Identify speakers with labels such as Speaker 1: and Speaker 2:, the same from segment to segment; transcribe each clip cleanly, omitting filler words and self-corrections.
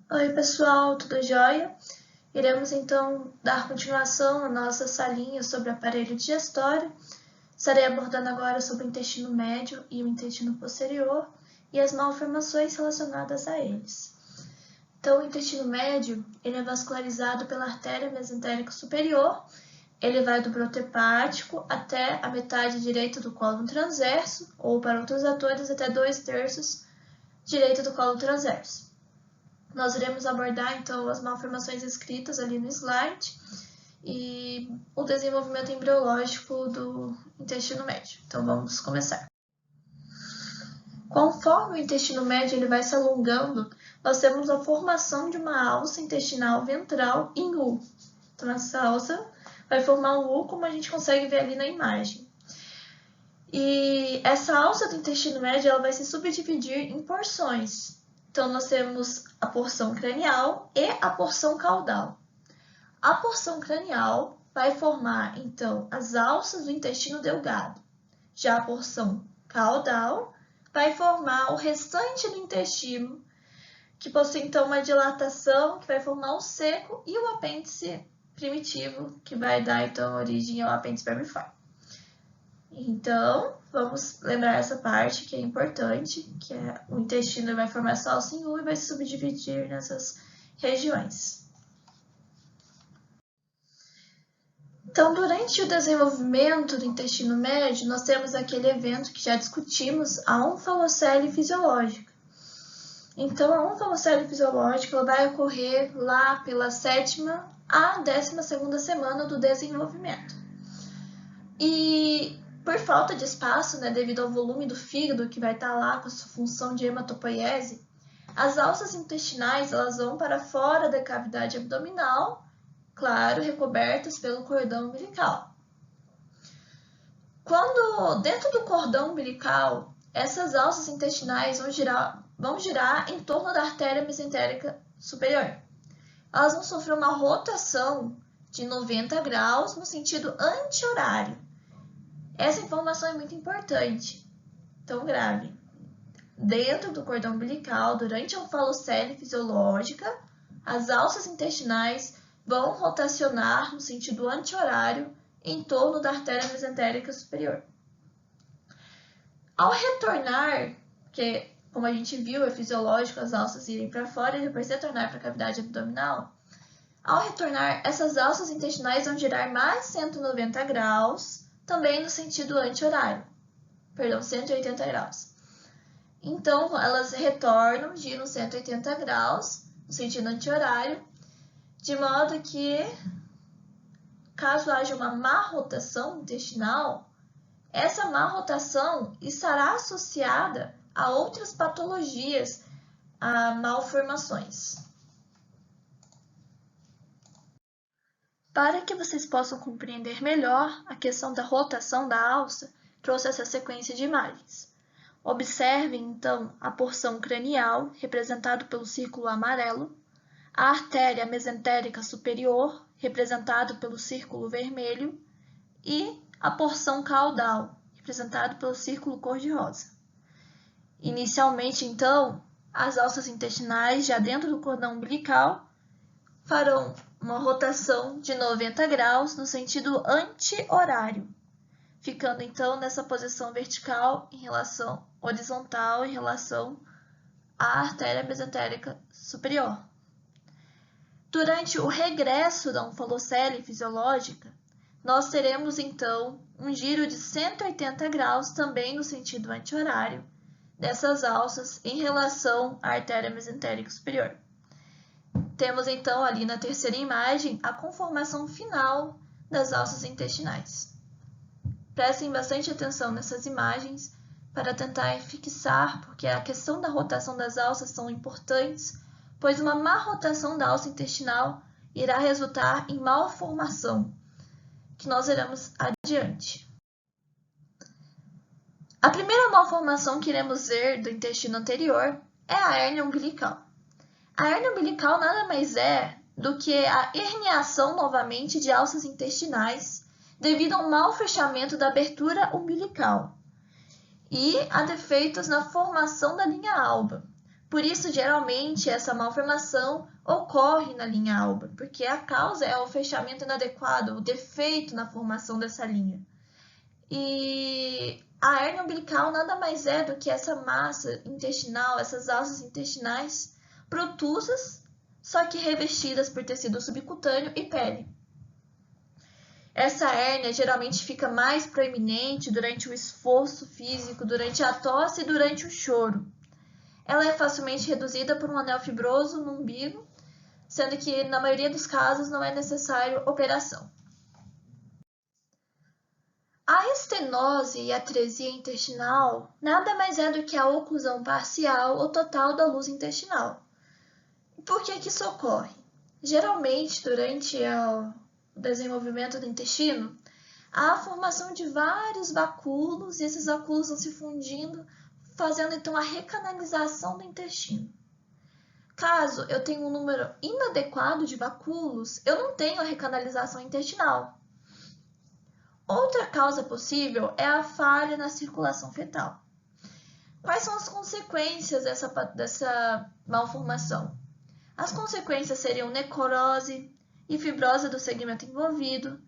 Speaker 1: Oi pessoal, tudo jóia? Iremos então dar continuação à nossa salinha sobre o aparelho digestório. Estarei abordando agora sobre o intestino médio e o intestino posterior e as malformações relacionadas a eles. Então, o intestino médio ele é vascularizado pela artéria mesentérica superior. Ele vai do broto hepático até a metade direita do cólon transverso, ou para outros atores, até 2/3 direita do cólon transverso. Nós iremos abordar, então, as malformações escritas ali no slide e o desenvolvimento embriológico do intestino médio. Então, vamos começar. Conforme o intestino médio ele vai se alongando, nós temos a formação de uma alça intestinal ventral em U. Então, essa alça vai formar um U, como a gente consegue ver ali na imagem. E essa alça do intestino médio ela vai se subdividir em porções. Então, nós temos a porção cranial e a porção caudal. A porção cranial vai formar, então, as alças do intestino delgado. Já a porção caudal vai formar o restante do intestino, que possui, então, uma dilatação, que vai formar o seco e o apêndice primitivo, que vai dar, então, origem ao apêndice vermiforme. Então, vamos lembrar essa parte que é importante, que é o intestino vai formar só alça em U e vai se subdividir nessas regiões. Então, durante o desenvolvimento do intestino médio, nós temos aquele evento que já discutimos, a onfalocele fisiológica. Então, a onfalocele fisiológica vai ocorrer lá pela 7ª à 12ª semana do desenvolvimento. E por falta de espaço, devido ao volume do fígado, que vai estar lá com a sua função de hematopoiese, as alças intestinais elas vão para fora da cavidade abdominal, claro, recobertas pelo cordão umbilical. Quando dentro do cordão umbilical, essas alças intestinais vão girar em torno da artéria mesentérica superior. Elas vão sofrer uma rotação de 90 graus no sentido anti-horário. Essa informação é muito importante, então grave. Dentro do cordão umbilical, durante a onfalocele fisiológica, as alças intestinais vão rotacionar no sentido anti-horário em torno da artéria mesentérica superior. Ao retornar, que como a gente viu, é fisiológico as alças irem para fora e depois retornar para a cavidade abdominal, ao retornar, essas alças intestinais vão girar mais 190 graus, também no sentido anti-horário, 180 graus. Então, elas retornam, giram 180 graus, no sentido anti-horário, de modo que, caso haja uma má rotação intestinal, essa má rotação estará associada a outras patologias, a malformações. Para que vocês possam compreender melhor a questão da rotação da alça, trouxe essa sequência de imagens. Observem, então, a porção cranial, representada pelo círculo amarelo, a artéria mesentérica superior, representada pelo círculo vermelho, e a porção caudal, representada pelo círculo cor-de-rosa. Inicialmente, então, as alças intestinais, já dentro do cordão umbilical, farão uma rotação de 90 graus no sentido anti-horário, ficando então nessa posição vertical em relação horizontal em relação à artéria mesentérica superior. Durante o regresso da onfalocele fisiológica, nós teremos então um giro de 180 graus também no sentido anti-horário dessas alças em relação à artéria mesentérica superior. Temos então ali na terceira imagem a conformação final das alças intestinais. Prestem bastante atenção nessas imagens para tentar fixar, porque a questão da rotação das alças são importantes, pois uma má rotação da alça intestinal irá resultar em malformação, que nós veremos adiante. A primeira malformação que iremos ver do intestino anterior é a hérnia umbilical. A hérnia umbilical nada mais é do que a herniação novamente de alças intestinais devido a um mau fechamento da abertura umbilical e a defeitos na formação da linha alba, Por isso, geralmente, essa malformação ocorre na linha alba, porque a causa é o fechamento inadequado, o defeito na formação dessa linha. E a hérnia umbilical nada mais é do que essa massa intestinal, essas alças intestinais protusas, só que revestidas por tecido subcutâneo e pele. Essa hérnia geralmente fica mais proeminente durante o esforço físico, durante a tosse e durante o choro. Ela é facilmente reduzida por um anel fibroso no umbigo, sendo que na maioria dos casos não é necessário operação. A estenose e atresia intestinal nada mais é do que a oclusão parcial ou total da luz intestinal. Por que isso ocorre? Geralmente, durante o desenvolvimento do intestino, há a formação de vários vacúolos e esses vacúolos vão se fundindo, fazendo então a recanalização do intestino. Caso eu tenha um número inadequado de vacúolos, eu não tenho a recanalização intestinal. Outra causa possível é a falha na circulação fetal. Quais são as consequências dessa malformação? As consequências seriam necrose e fibrose do segmento envolvido,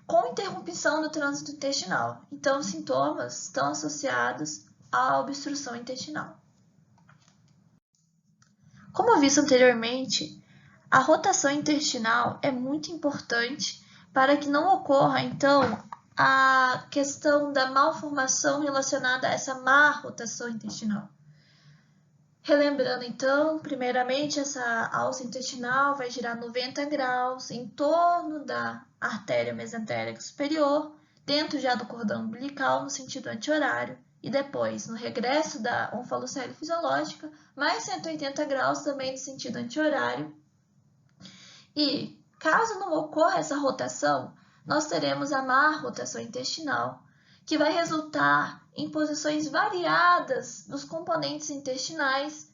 Speaker 1: com interrupção do trânsito intestinal. Então, os sintomas estão associados à obstrução intestinal. Como visto anteriormente, a rotação intestinal é muito importante para que não ocorra, então, a questão da malformação relacionada a essa má rotação intestinal. Relembrando, então, primeiramente, essa alça intestinal vai girar 90 graus em torno da artéria mesentérica superior, dentro já do cordão umbilical, no sentido anti-horário, e depois, no regresso da onfalocele fisiológica, mais 180 graus também no sentido anti-horário. E, caso não ocorra essa rotação, nós teremos a má rotação intestinal, que vai resultar em posições variadas dos componentes intestinais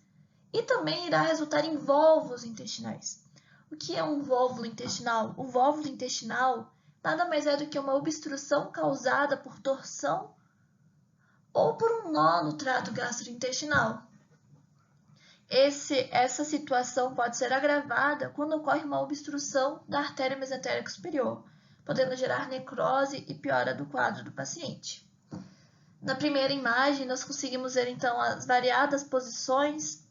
Speaker 1: e também irá resultar em volvos intestinais. O que é um vóvulo intestinal? O vóvulo intestinal nada mais é do que uma obstrução causada por torção ou por um nó no trato gastrointestinal. Essa situação pode ser agravada quando ocorre uma obstrução da artéria mesentérica superior, podendo gerar necrose e piora do quadro do paciente. Na primeira imagem, nós conseguimos ver então as variadas posições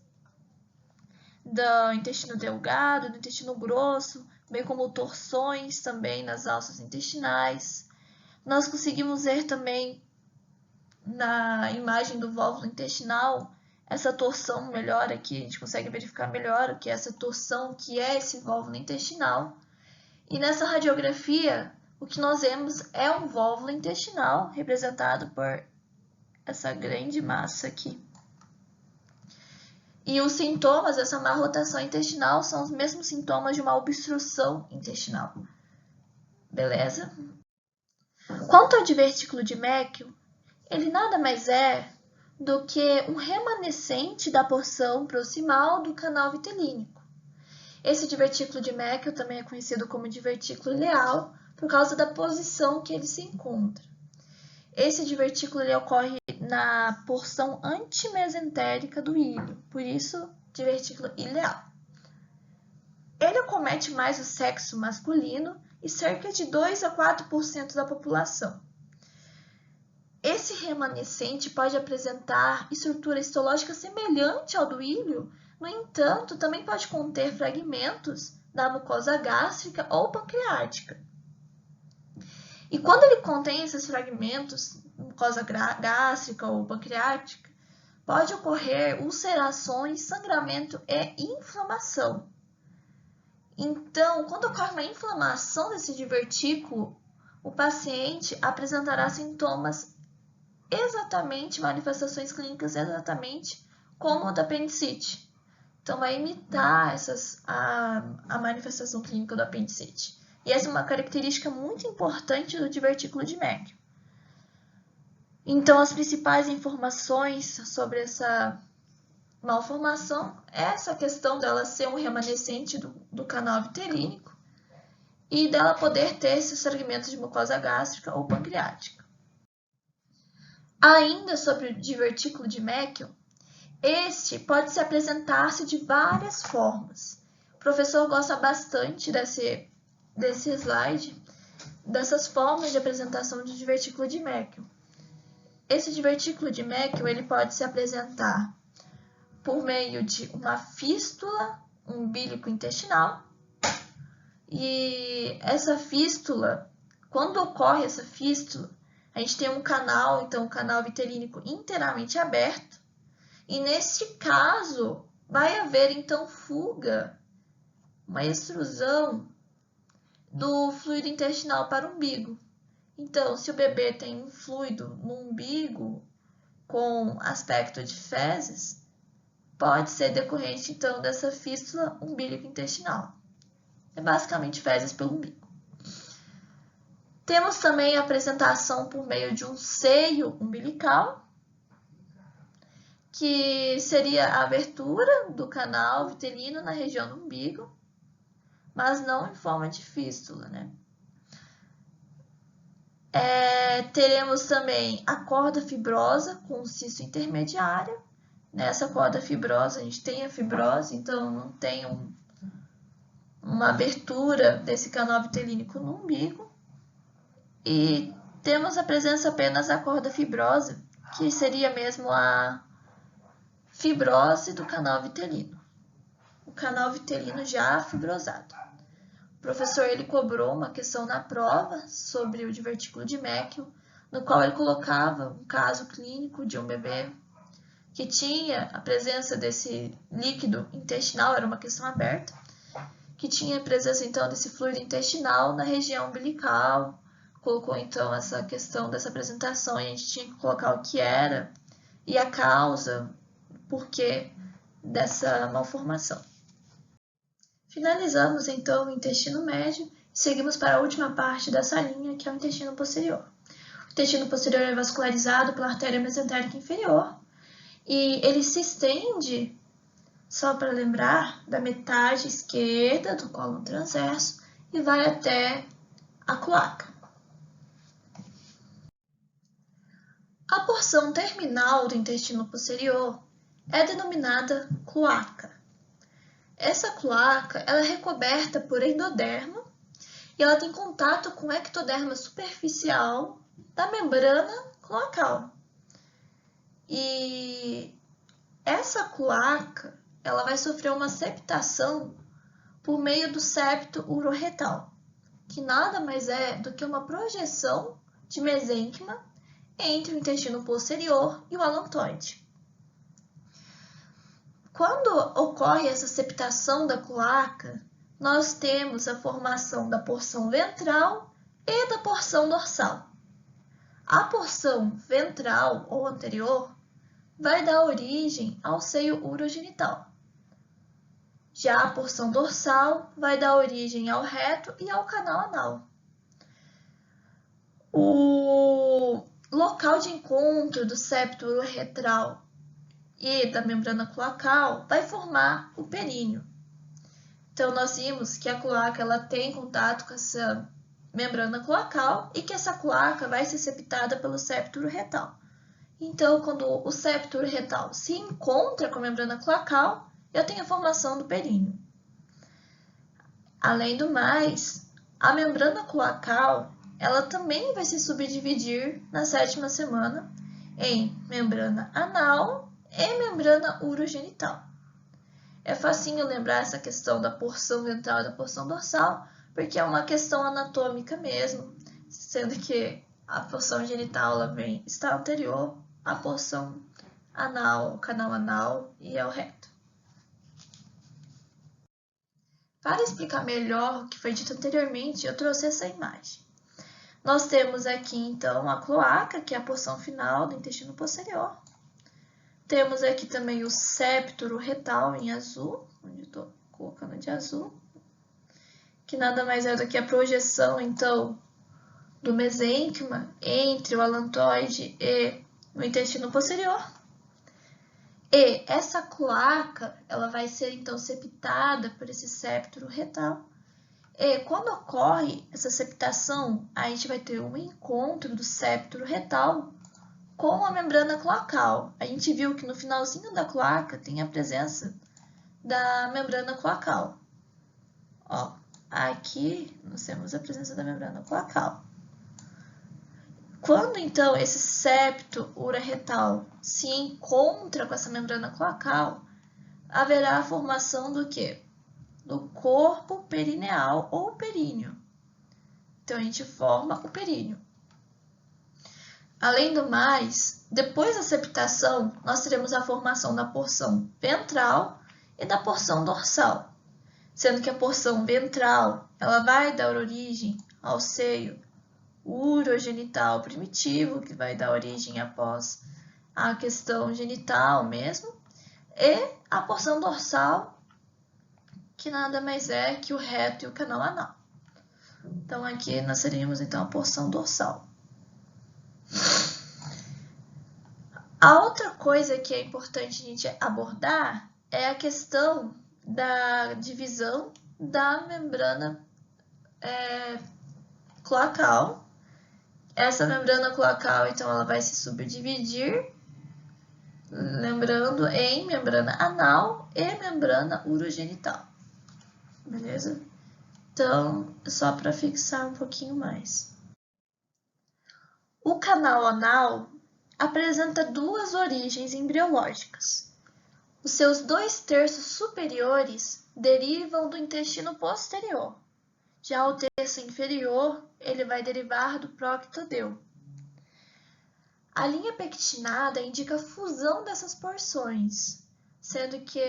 Speaker 1: do intestino delgado, do intestino grosso, bem como torções também nas alças intestinais. Nós conseguimos ver também na imagem do vóvulo intestinal essa torção melhor aqui, a gente consegue verificar melhor o que é essa torção, que é esse vóvulo intestinal. E nessa radiografia, o que nós vemos é um vóvulo intestinal representado por essa grande massa aqui. E os sintomas dessa má rotação intestinal são os mesmos sintomas de uma obstrução intestinal. Beleza? Quanto ao divertículo de Meckel, ele nada mais é do que um remanescente da porção proximal do canal vitelínico. Esse divertículo de Meckel também é conhecido como divertículo ileal por causa da posição que ele se encontra. Esse divertículo ele ocorre na porção antimesentérica do íleo, por isso divertículo ileal. Ele acomete mais o sexo masculino e cerca de 2 a 4% da população. Esse remanescente pode apresentar estrutura histológica semelhante ao do íleo, no entanto, também pode conter fragmentos da mucosa gástrica ou pancreática. E quando ele contém esses fragmentos, mucosa gástrica ou pancreática, pode ocorrer ulcerações, sangramento e inflamação. Então, quando ocorre uma inflamação desse divertículo, o paciente apresentará sintomas exatamente, manifestações clínicas exatamente como o da apendicite. Então, vai imitar a manifestação clínica do apendicite. E essa é uma característica muito importante do divertículo de Meckel. Então, as principais informações sobre essa malformação é essa questão dela ser um remanescente do canal vitelínico e dela poder ter esses fragmentos de mucosa gástrica ou pancreática. Ainda sobre o divertículo de Meckel, Este pode se apresentar-se de várias formas. O professor gosta bastante desse slide, dessas formas de apresentação de divertículo de Meckel. Esse divertículo de Meckel ele pode se apresentar por meio de uma fístula umbilico-intestinal. E essa fístula, quando ocorre essa fístula, a gente tem um canal, então um canal vitelínico inteiramente aberto. E nesse caso, vai haver então fuga, uma extrusão do fluido intestinal para o umbigo. Então, se o bebê tem um fluido no umbigo com aspecto de fezes, pode ser decorrente então dessa fístula umbilico-intestinal. É basicamente fezes pelo umbigo. Temos também a apresentação por meio de um seio umbilical, que seria a abertura do canal vitelino na região do umbigo, mas não em forma de fístula, né? Teremos também a corda fibrosa com cisto intermediário. Nessa corda fibrosa, a gente tem a fibrose, então não tem uma abertura desse canal vitelínico no umbigo. E temos a presença apenas da corda fibrosa, que seria mesmo a fibrose do canal vitelino. O canal vitelino já fibrosado. O professor ele cobrou uma questão na prova sobre o divertículo de Meckel, no qual ele colocava um caso clínico de um bebê que tinha a presença desse líquido intestinal, era uma questão aberta, que tinha a presença então desse fluido intestinal na região umbilical. Colocou então essa questão dessa apresentação e a gente tinha que colocar o que era e a causa, o porquê dessa malformação. Finalizamos então o intestino médio e seguimos para a última parte dessa linha, que é o intestino posterior. O intestino posterior é vascularizado pela artéria mesentérica inferior e ele se estende, só para lembrar, da metade esquerda do cólon transverso e vai até a cloaca. A porção terminal do intestino posterior é denominada cloaca. Essa cloaca ela é recoberta por endodermo e ela tem contato com o ectoderma superficial da membrana cloacal. E essa cloaca ela vai sofrer uma septação por meio do septo uroretal, que nada mais é do que uma projeção de mesênquima entre o intestino posterior e o alantoide. Quando ocorre essa septação da cloaca, nós temos a formação da porção ventral e da porção dorsal. A porção ventral ou anterior vai dar origem ao seio urogenital. Já a porção dorsal vai dar origem ao reto e ao canal anal. O local de encontro do septo uroretral e da membrana cloacal vai formar o períneo. Então, nós vimos que a cloaca ela tem contato com essa membrana cloacal e que essa cloaca vai ser septada pelo septo uroretal. Então, quando o septo uroretal se encontra com a membrana cloacal, eu tenho a formação do períneo. Além do mais, a membrana cloacal ela também vai se subdividir na 7ª semana em membrana anal e membrana urogenital. É facinho lembrar essa questão da porção ventral e da porção dorsal, porque é uma questão anatômica mesmo, sendo que a porção genital ela está anterior à porção anal, ao canal anal e ao reto. Para explicar melhor o que foi dito anteriormente, eu trouxe essa imagem. Nós temos aqui, então, a cloaca, que é a porção final do intestino posterior. Temos aqui também o septo uroretal em azul, onde eu estou colocando de azul, que nada mais é do que a projeção, então, do mesênquima entre o alantoide e o intestino posterior. E essa cloaca, ela vai ser, então, septada por esse septo uroretal. E quando ocorre essa septação, a gente vai ter um encontro do septo uroretal com a membrana cloacal. A gente viu que no finalzinho da cloaca tem a presença da membrana cloacal. Ó, aqui nós temos a presença da membrana cloacal. Quando, então, esse septo ureterral se encontra com essa membrana cloacal, haverá a formação do quê? Do corpo perineal ou períneo. Então, a gente forma o períneo. Além do mais, depois da septação, nós teremos a formação da porção ventral e da porção dorsal, sendo que a porção ventral ela vai dar origem ao seio urogenital primitivo, que vai dar origem após a questão genital mesmo, e a porção dorsal, que nada mais é que o reto e o canal anal. Então, aqui nós teríamos então a porção dorsal. A outra coisa que é importante a gente abordar é a questão da divisão da membrana cloacal. Essa membrana cloacal, então, ela vai se subdividir, lembrando, em membrana anal e membrana urogenital. Beleza? Então, só para fixar um pouquinho mais. O canal anal apresenta duas origens embriológicas. Os seus 2/3 superiores derivam do intestino posterior. Já o terço inferior, ele vai derivar do proctodeu. A linha pectinada indica a fusão dessas porções, sendo que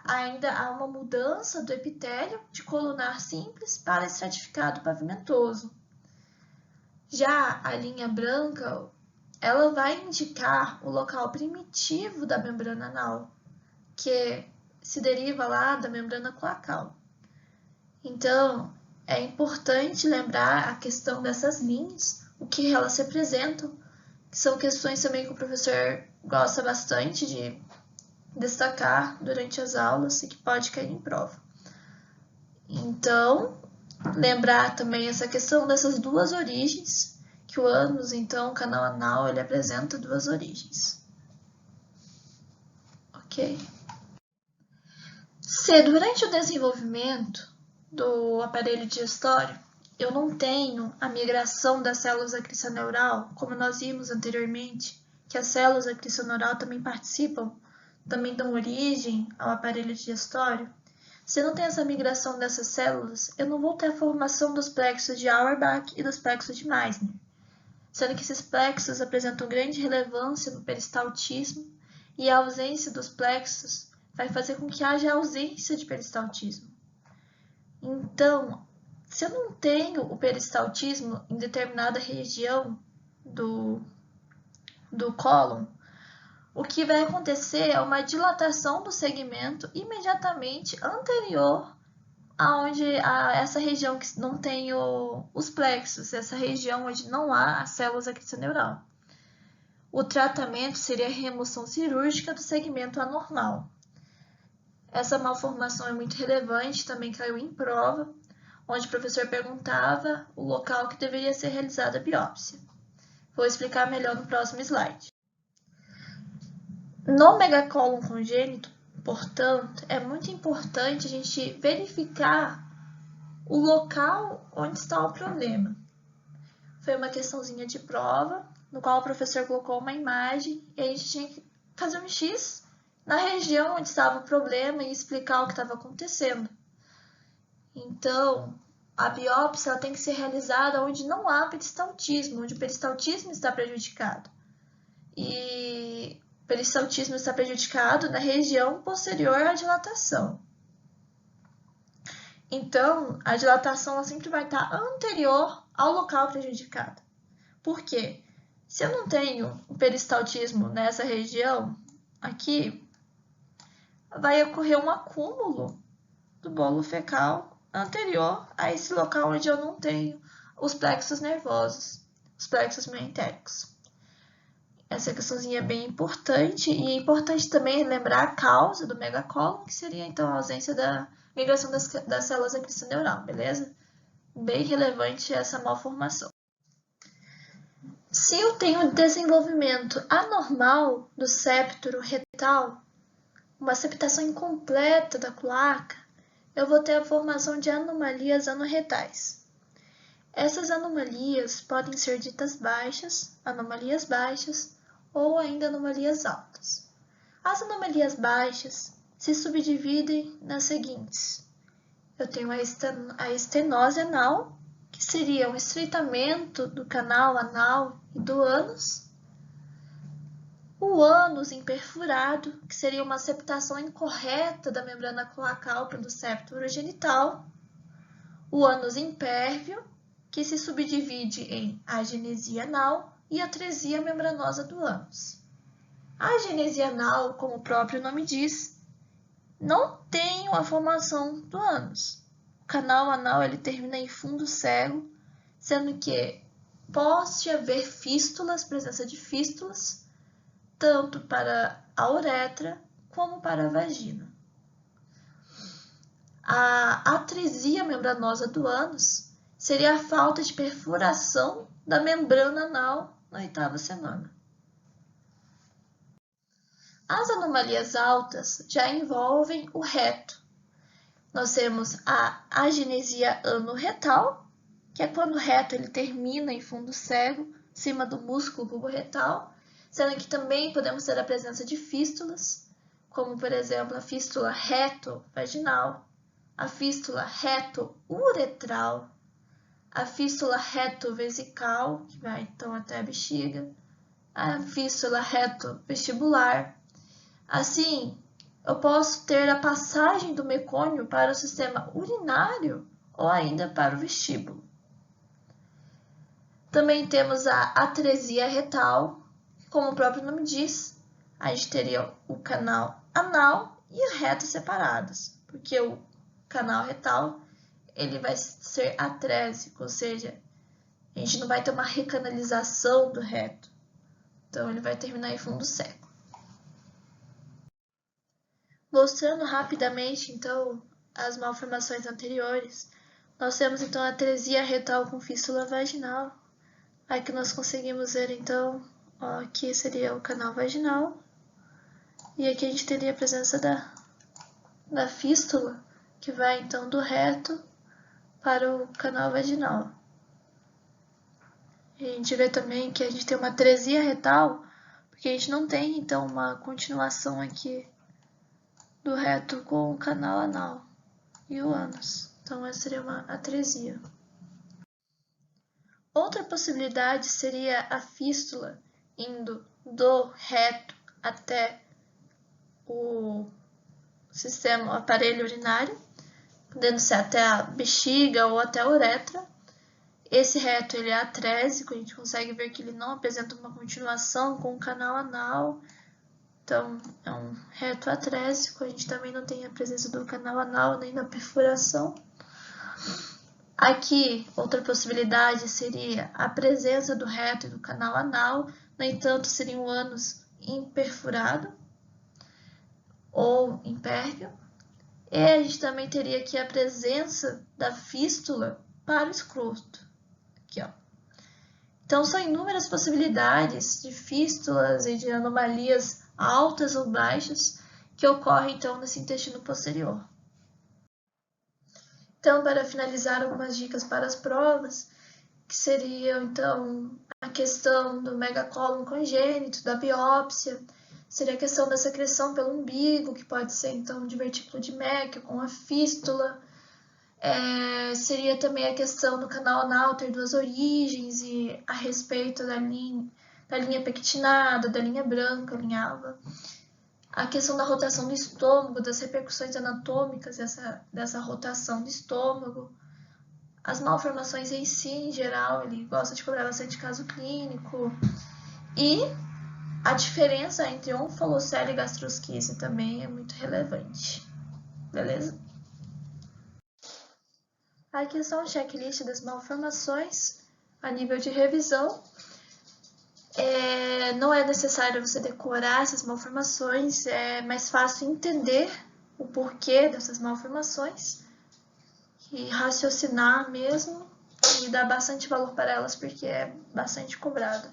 Speaker 1: ainda há uma mudança do epitélio de colunar simples para estratificado pavimentoso. Já a linha branca, ela vai indicar o local primitivo da membrana anal, que se deriva lá da membrana cloacal. Então, é importante lembrar a questão dessas linhas, o que elas representam, que são questões também que o professor gosta bastante de destacar durante as aulas e que pode cair em prova. Então, lembrar também essa questão dessas duas origens, que o ânus, então, o canal anal, ele apresenta duas origens. Ok? Se durante o desenvolvimento do aparelho digestório eu não tenho a migração das células da crista neural, como nós vimos anteriormente, que as células da crista neural também participam, também dão origem ao aparelho digestório. Se eu não tenho essa migração dessas células, eu não vou ter a formação dos plexos de Auerbach e dos plexos de Meissner, sendo que esses plexos apresentam grande relevância no peristaltismo e a ausência dos plexos vai fazer com que haja ausência de peristaltismo. Então, se eu não tenho o peristaltismo em determinada região do cólon, o que vai acontecer é uma dilatação do segmento imediatamente anterior a essa região que não tem os plexos, essa região onde não há as células da crista neural. O tratamento seria a remoção cirúrgica do segmento anormal. Essa malformação é muito relevante, também caiu em prova, onde o professor perguntava o local que deveria ser realizada a biópsia. Vou explicar melhor no próximo slide. No megacólon congênito, portanto, é muito importante a gente verificar o local onde está o problema. Foi uma questãozinha de prova, no qual o professor colocou uma imagem e a gente tinha que fazer um X na região onde estava o problema e explicar o que estava acontecendo. Então, a biópsia ela tem que ser realizada onde não há peristaltismo, onde o peristaltismo está prejudicado. E o peristaltismo está prejudicado na região posterior à dilatação. Então, a dilatação ela sempre vai estar anterior ao local prejudicado. Por quê? Se eu não tenho o peristaltismo nessa região aqui, vai ocorrer um acúmulo do bolo fecal anterior a esse local onde eu não tenho os plexos nervosos, os plexos meentéricos. Essa questãozinha é bem importante e é importante também lembrar a causa do megacólon, que seria então a ausência da migração das células da crista neural, beleza? Bem relevante essa malformação. Se eu tenho desenvolvimento anormal do septo retal, uma septação incompleta da cloaca, eu vou ter a formação de anomalias anorretais. Essas anomalias podem ser ditas baixas, anomalias baixas, ou ainda anomalias altas. As anomalias baixas se subdividem nas seguintes. Eu tenho a estenose anal, que seria um estreitamento do canal anal e do ânus. O ânus imperfurado, que seria uma septação incorreta da membrana cloacal pelo septo urogenital. O ânus impérvio, que se subdivide em agenesia anal e atresia membranosa do ânus. A agenesia anal, como o próprio nome diz, não tem uma formação do ânus. O canal anal ele termina em fundo cego, sendo que pode haver fístulas, presença de fístulas, tanto para a uretra como para a vagina. A atresia membranosa do ânus seria a falta de perfuração da membrana anal na oitava semana. As anomalias altas já envolvem o reto. Nós temos a agenesia anorretal, que é quando o reto ele termina em fundo cego, acima do músculo bulborretal, sendo que também podemos ter a presença de fístulas, como por exemplo a fístula reto-vaginal, a fístula reto-uretral, a fístula reto-vesical, que vai então até a bexiga, a fístula reto-vestibular. Assim, eu posso ter a passagem do mecônio para o sistema urinário ou ainda para o vestíbulo. Também temos a atresia retal, como o próprio nome diz, a gente teria o canal anal e o reto separados, porque o canal retal ele vai ser atrésico, ou seja, a gente não vai ter uma recanalização do reto, então ele vai terminar em fundo cego. Mostrando rapidamente, então, as malformações anteriores, nós temos, então, a atresia retal com fístula vaginal. Aqui nós conseguimos ver, então, ó, aqui seria o canal vaginal. E aqui a gente teria a presença da fístula, que vai, então, do reto para o canal vaginal. E a gente vê também que a gente tem uma atresia retal, porque a gente não tem, então, uma continuação aqui do reto com o canal anal e o ânus. Então, essa seria uma atresia. Outra possibilidade seria a fístula indo do reto até o sistema, o aparelho urinário, podendo ser até a bexiga ou até a uretra. Esse reto ele é atrésico, a gente consegue ver que ele não apresenta uma continuação com o canal anal. Então, é um reto atrésico, a gente também não tem a presença do canal anal nem da perfuração. Aqui, outra possibilidade seria a presença do reto e do canal anal, no entanto, seria um ânus imperfurado ou impérvio. E a gente também teria aqui a presença da fístula para o escroto. Aqui, ó. Então, são inúmeras possibilidades de fístulas e de anomalias altas ou baixas que ocorrem, então, nesse intestino posterior. Então, para finalizar, algumas dicas para as provas, que seriam, então, a questão do megacólon congênito, da biópsia, seria a questão da secreção pelo umbigo, que pode ser, então, de vertículo de Meckel com a fístula. Seria também a questão do canal anal ter duas origens e a respeito da linha pectinada, da linha branca, linha alva. A questão da rotação do estômago, das repercussões anatômicas dessa rotação do estômago. As malformações em si, em geral, ele gosta de cobrar bastante caso clínico. E a diferença entre onfalocele e gastrosquise também é muito relevante. Beleza? Aqui são o checklist das malformações a nível de revisão. Não é necessário você decorar essas malformações, é mais fácil entender o porquê dessas malformações e raciocinar mesmo e dar bastante valor para elas porque é bastante cobrado.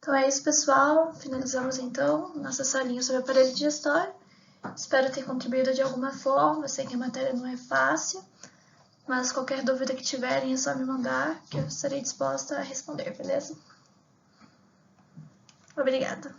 Speaker 1: Então é isso, pessoal. Finalizamos então nossa salinha sobre o aparelho digestório. Espero ter contribuído de alguma forma. Eu sei que a matéria não é fácil, mas qualquer dúvida que tiverem é só me mandar, que eu estarei disposta a responder, beleza? Obrigada.